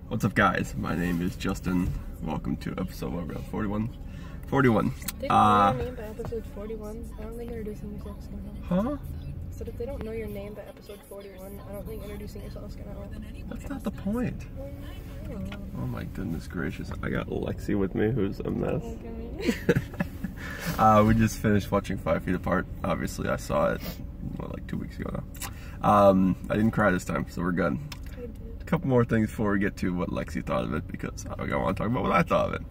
What's up, guys? My name is Justin. Welcome to episode 41. 41. They don't know your name by episode 41. I don't think introducing yourself is gonna help. Huh? So if they don't know your name by episode 41, I don't think introducing yourself is gonna help. That's not the point. Oh my goodness gracious. I got Lexi with me, who's a mess. We just finished watching 5 Feet Apart. Obviously, I saw it, like 2 weeks ago now. I didn't cry this time, so we're good. A couple more things before we get to what Lexi thought of it, because I want to talk about what I thought of it.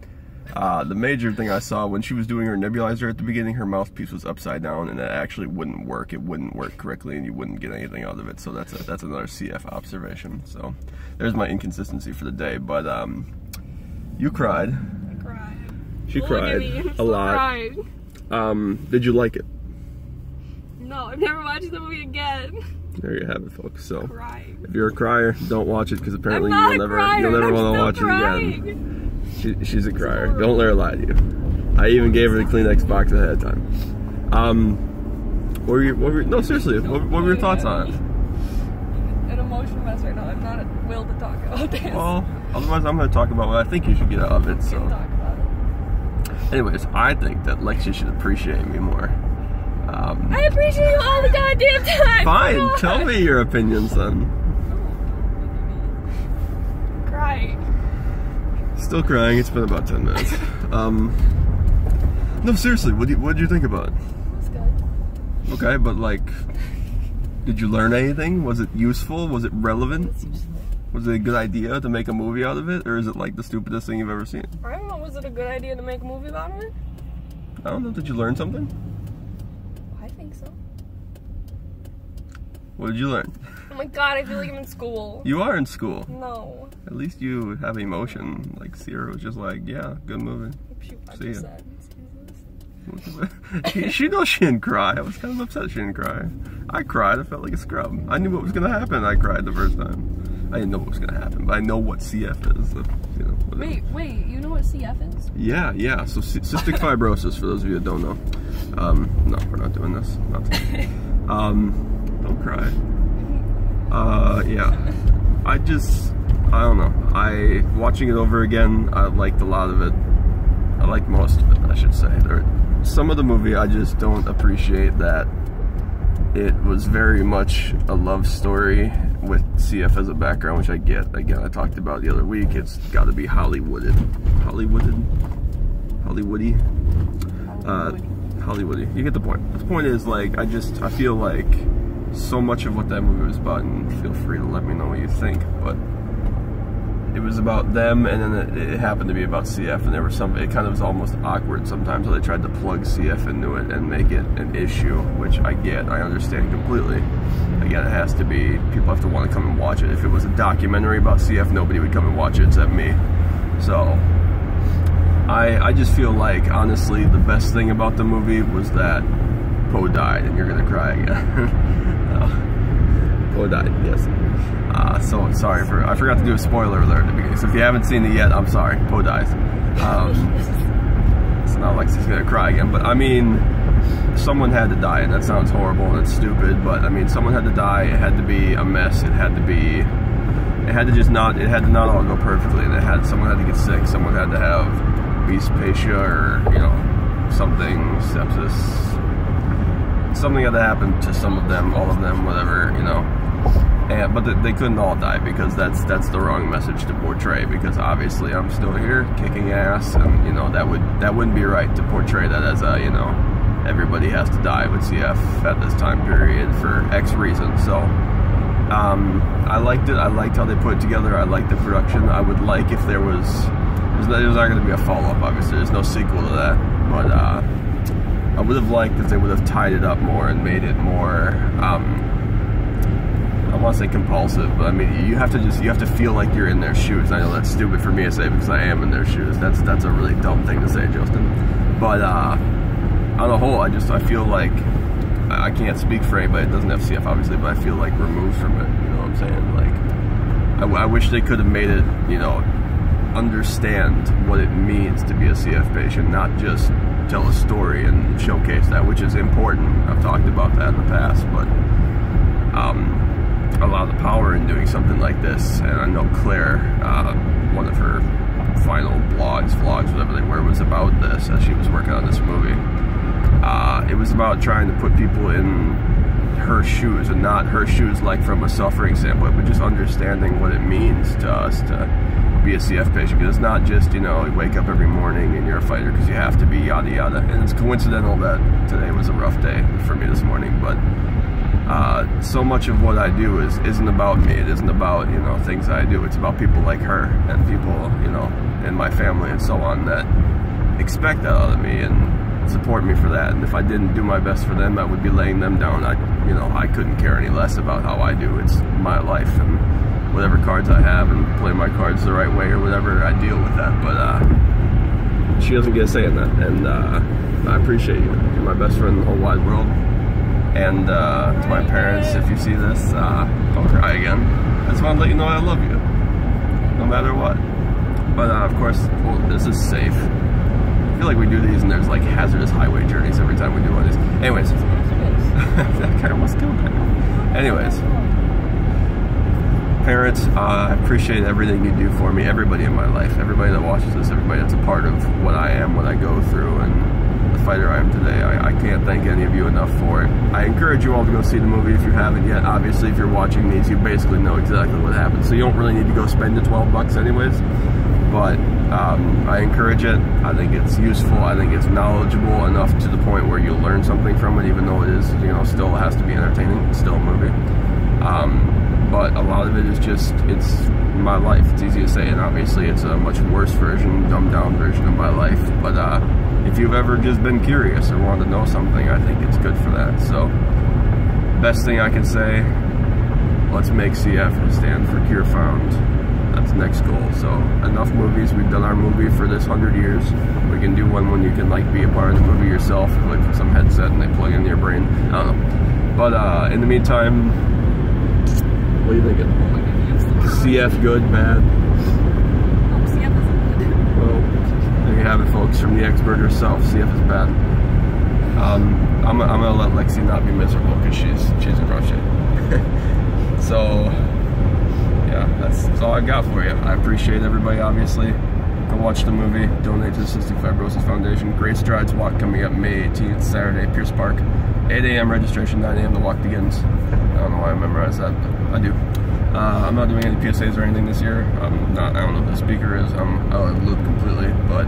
The major thing I saw when she was doing her nebulizer at the beginning, her mouthpiece was upside down, and it actually wouldn't work. It wouldn't work correctly, and you wouldn't get anything out of it. So that's another CF observation. So there's my inconsistency for the day. But you cried. I cried. She cried a lot. Cried. Did you like it? No, I've never watched the movie again. There you have it, folks. So Crying. if you're a crier, don't watch it, because apparently I'm not you'll never want to watch it again. She's a crier. Don't let her lie to you. I even gave her the Kleenex box ahead of time. No, seriously, what were your thoughts on it? An emotional mess right now. I'm not at will to talk about this. Well, otherwise I'm going to talk about what I think you should get out of it. So, Talk about it. anyways, I think that Lexi should appreciate me more. I appreciate you all the goddamn time. Fine, tell me your opinions then. Crying. Still crying. It's been about 10 minutes. No, seriously, what did you think about it? It's good. Okay, but like, did you learn anything? Was it useful? Was it relevant? Was it a good idea to make a movie out of it, or is it like the stupidest thing you've ever seen? I don't know. Was it a good idea to make a movie about it? I don't know. Did you learn something? I think so. What did you learn? Oh my god, I feel like I'm in school. You are in school. No. At least you have emotion. Like Sierra was just like, yeah, good movie. See ya. She knows she didn't cry. I was kind of upset she didn't cry. I cried. I felt like a scrub. I knew what was gonna happen. I cried the first time. I didn't know what was gonna happen, but I know what CF is. So, you know, wait, you know what CF is? Yeah. So cystic fibrosis, for those of you that don't know. No, we're not doing this. Not today. Don't cry. Yeah. I don't know. Watching it over again, I liked a lot of it. I liked most of it, I should say. Some of the movie, I just don't appreciate that it was very much a love story with CF as a background, which I get. Again, I talked about the other week. It's got to be Hollywoody. You get the point. The point is, like, I feel like so much of what that movie was about, and feel free to let me know what you think, but it was about them, and then it happened to be about CF, and it kind of was almost awkward sometimes, so they tried to plug CF into it and make it an issue, which I get, I understand completely. Again, it has to be, people have to want to come and watch it. If it was a documentary about CF, nobody would come and watch it except me. So, I just feel like, honestly, the best thing about the movie was that Poe died, and you're gonna cry again. Poe died, yes. So sorry I forgot to do a spoiler alert at the beginning. So if you haven't seen it yet, I'm sorry. Poe dies. It's not like she's gonna cry again, but I mean, someone had to die, and that sounds horrible and it's stupid, but I mean, someone had to die. It had to be a mess. It had to not all go perfectly, and someone had to get sick. Someone had to have dysphagia, or something, sepsis. Something had to happen to some of them, all of them, whatever, but they couldn't all die, because that's the wrong message to portray, because obviously I'm still here kicking ass, and that wouldn't be right to portray that as a everybody has to die with CF at this time period for X reason. So I liked it. I liked how they put it together. I liked the production. I would like if there's not going to be a follow-up, obviously there's no sequel to that, but I would have liked if they would have tied it up more and made it more, I want to say compulsive, but I mean, you have to feel like you're in their shoes. I know that's stupid for me to say, because I am in their shoes. That's a really dumb thing to say, Justin. But on the whole, I feel like, I can't speak for anybody that doesn't have CF, obviously, but I feel like removed from it, you know what I'm saying? Like, I wish they could have made it, understand what it means to be a CF patient, not just tell a story and showcase that, which is important. I've talked about that in the past, but a lot of the power in doing something like this. And I know Claire, one of her final vlogs, whatever they were, was about this as she was working on this movie. It was about trying to put people in her shoes, and not her shoes like from a suffering standpoint, but just understanding what it means to us to be a CF patient. Because it's not just, you know, you wake up every morning and you're a fighter because you have to be, yada yada. And it's coincidental that today was a rough day for me this morning, but so much of what I do isn't about me. It isn't about, you know, things I do. It's about people like her and people, you know, in my family and so on that expect that out of me and support me for that. And if I didn't do my best for them, I would be laying them down. I couldn't care any less about how I do. It's my life, and whatever cards I have and play my cards the right way or whatever, I deal with that. But she doesn't get a say in that, and I appreciate you. You're my best friend in the whole wide world. And to my parents, if you see this, don't cry again. I just want to let you know I love you, no matter what. But of course, well, this is safe. I feel like we do these and there's like hazardous highway journeys every time we do one of these. Anyways, that kind of was too bad. Anyways, parents, I appreciate everything you do for me, everybody in my life, everybody that watches this, everybody that's a part of what I am, what I go through, and the fighter I am today. I can't thank any of you enough for it. I encourage you all to go see the movie if you haven't yet. Obviously, if you're watching these, you basically know exactly what happened, so you don't really need to go spend the 12 bucks anyways. But I encourage it. I think it's useful. I think it's knowledgeable enough to the point where you'll learn something from it, even though it is, you know, still has to be entertaining. It's still a movie. But a lot of it is just, it's my life. It's easy to say, and obviously it's a much worse version, dumbed down version of my life. But if you've ever just been curious or wanted to know something, I think it's good for that. So, best thing I can say, let's make CF stand for Cure Found. That's the next goal. So, enough movies. We've done our movie for this 100 years. We can do one when you can like be a part of the movie yourself, like some headset and they plug into your brain. I don't know. But in the meantime, what are you thinking? CF good, bad? CF isn't good. Well, there you have it, folks. From the expert herself, CF is bad. I'm gonna let Lexi not be miserable because she's a crochet. So. Yeah, that's all I got for you. I appreciate everybody, obviously. Go watch the movie. Donate to the Cystic Fibrosis Foundation. Great Strides Walk coming up May 18th, Saturday, Pierce Park. 8 a.m. registration, 9 a.m. the walk begins. I don't know why I memorized that, but I do. I'm not doing any PSAs or anything this year. I don't know who the speaker is. I'm out of the loop completely, but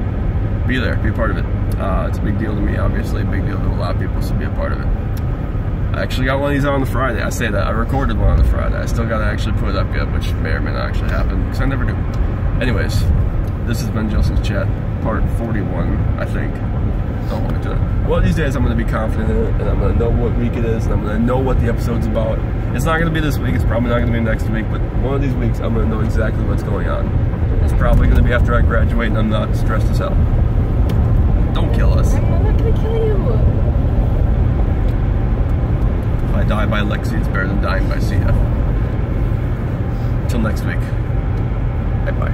be there, be a part of it. It's a big deal to me, obviously. A big deal to a lot of people, so be a part of it. I actually got one of these on the Friday. I say that. I recorded one on the Friday. I still got to actually put it up yet, which may or may not actually happen, because I never do. Anyways, this has been Justin's Chat, part 41, I think. Don't hold me to it. One of these days I'm going to be confident in it, and I'm going to know what week it is, and I'm going to know what the episode's about. It's not going to be this week. It's probably not going to be next week, but one of these weeks I'm going to know exactly what's going on. It's probably going to be after I graduate and I'm not stressed as hell. Don't kill us. I'm not going to kill you. If I die by Lexi, it's better than dying by CF. Till next week. Bye-bye.